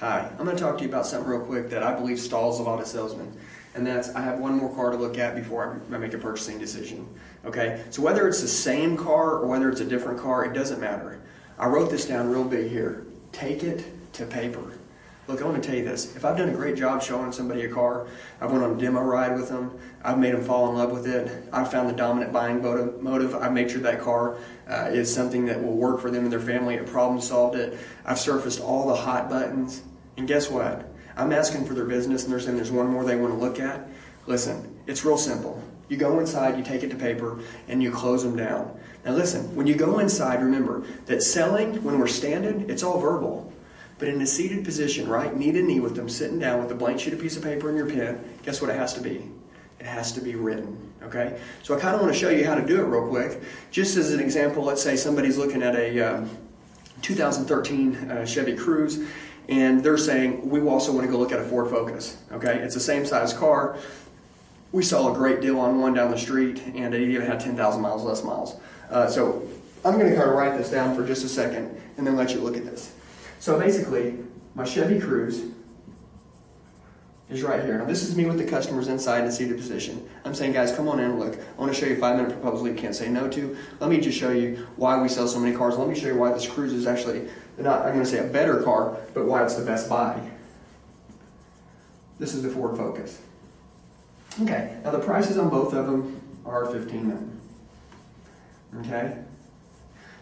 Hi, I'm going to talk to you about something real quick that I believe stalls a lot of salesmen. And that's, I have one more car to look at before I make a purchasing decision. Okay, so whether it's the same car or whether it's a different car, it doesn't matter. I wrote this down real big here. Take it to paper. Look, I want to tell you this. If I've done a great job showing somebody a car, I've went on a demo ride with them, I've made them fall in love with it, I've found the dominant buying motive, I've made sure that car is something that will work for them and their family, it problem solved it, I've surfaced all the hot buttons, and guess what? I'm asking for their business and they're saying there's one more they want to look at. Listen, it's real simple. You go inside, you take it to paper, and you close them down. Now listen, when you go inside, remember that selling, when we're standing, it's all verbal. But in a seated position, right, knee to knee with them, sitting down with a blank sheet of piece of paper and your pen, guess what it has to be? It has to be written, okay? So I kind of want to show you how to do it real quick. Just as an example, let's say somebody's looking at a 2013 Chevy Cruze, and they're saying, we also want to go look at a Ford Focus, okay? It's the same size car. We saw a great deal on one down the street, and it even had 10,000 miles less miles. So I'm going to kind of write this down for just a second, and then let you look at this. So basically, my Chevy Cruze is right here. Now this is me with the customers inside in a seated position. I'm saying, guys, come on in, look. I want to show you a 5-minute proposal you can't say no to. Let me just show you why we sell so many cars. Let me show you why this Cruze is actually not, I'm going to say a better car, but why it's the best buy. This is the Ford Focus. Okay, now the prices on both of them are $15,900. Okay?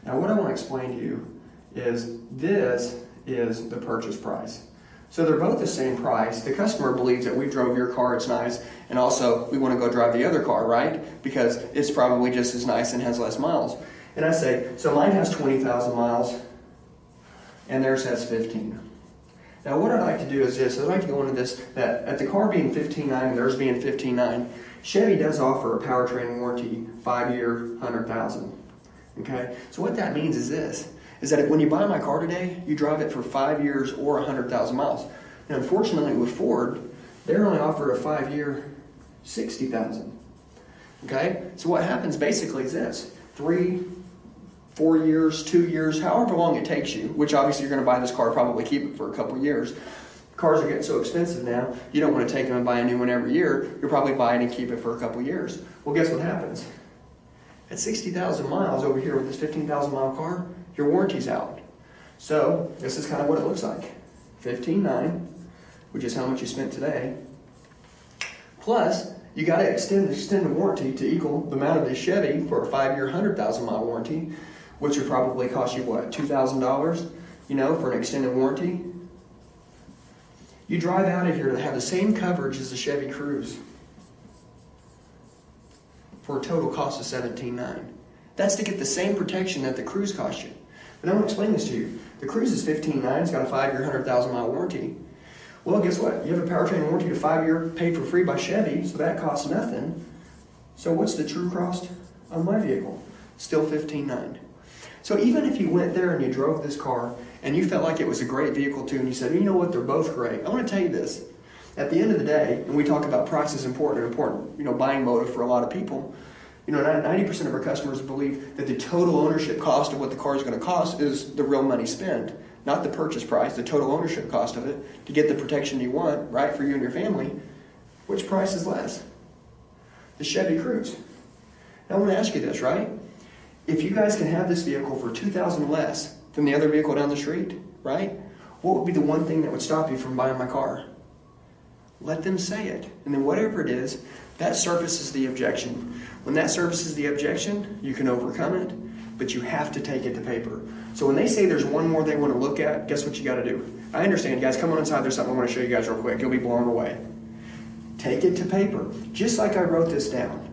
Now what I want to explain to you is this is the purchase price. So they're both the same price. The customer believes that we drove your car, it's nice, and also we want to go drive the other car, right? Because it's probably just as nice and has less miles. And I say, so mine has 20,000 miles and theirs has 15. Now what I'd like to do is this, I'd like to go into this, that at the car being 15.9 and theirs being 15.9, Chevy does offer a powertrain warranty, 5-year, 100,000. Okay, so what that means is this, is that when you buy my car today, you drive it for 5 years or 100,000 miles. Now unfortunately with Ford, they're only offer a 5-year, 60,000. Okay, so what happens basically is this, 3, 4 years, 2 years, however long it takes you, which obviously you're going to buy this car, probably keep it for a couple years. Cars are getting so expensive now, you don't want to take them and buy a new one every year. You'll probably buy it and keep it for a couple years. Well, guess what happens? At 60,000 miles over here with this 15,000 mile car, your warranty's out. So this is kind of what it looks like. 15.9, which is how much you spent today. Plus, you got to extend the warranty to equal the amount of this Chevy for a 5-year, 100,000 mile warranty, which would probably cost you what, $2,000, you know, for an extended warranty. You drive out of here to have the same coverage as the Chevy Cruze for a total cost of $17,900. That's to get the same protection that the Cruze cost you. But I want to explain this to you. The Cruze is $15,900, it's got a 5-year, 100,000 mile warranty. Well, guess what? You have a powertrain warranty to 5-year paid for free by Chevy, so that costs nothing. So what's the true cost on my vehicle? Still $15,900. So even if you went there and you drove this car and you felt like it was a great vehicle too, and you said, you know what, they're both great. I want to tell you this. At the end of the day, and we talk about price is important, you know, buying motive for a lot of people. You know, 90% of our customers believe that the total ownership cost of what the car is going to cost is the real money spent, not the purchase price, the total ownership cost of it to get the protection you want, right, for you and your family. Which price is less? The Chevy Cruze. Now I want to ask you this, right? If you guys can have this vehicle for $2,000 less than the other vehicle down the street, right? What would be the one thing that would stop you from buying my car? Let them say it. And then whatever it is, that surfaces the objection. When that surfaces the objection, you can overcome it, but you have to take it to paper. So when they say there's one more they want to look at, guess what you got to do? I understand, guys. Come on inside. There's something I want to show you guys real quick. You'll be blown away. Take it to paper, just like I wrote this down.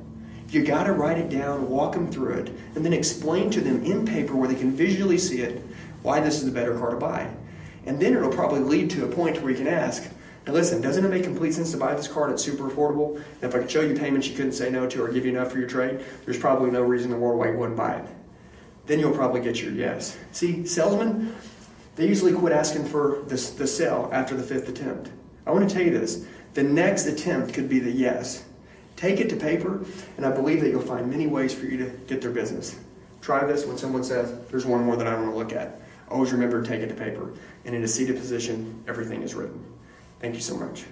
You got to write it down, walk them through it, and then explain to them in paper where they can visually see it why this is the better car to buy. And then it'll probably lead to a point where you can ask, now listen, doesn't it make complete sense to buy this car that's super affordable? And if I could show you payments you couldn't say no to or give you enough for your trade, there's probably no reason in the world why you wouldn't buy it. Then you'll probably get your yes. See, salesmen, they usually quit asking for the sale after the 5th attempt. I want to tell you this, the next attempt could be the yes. Take it to paper, and I believe that you'll find many ways for you to get their business. Try this when someone says, there's one more that I want to look at. always remember to take it to paper. And in a seated position, everything is written. Thank you so much.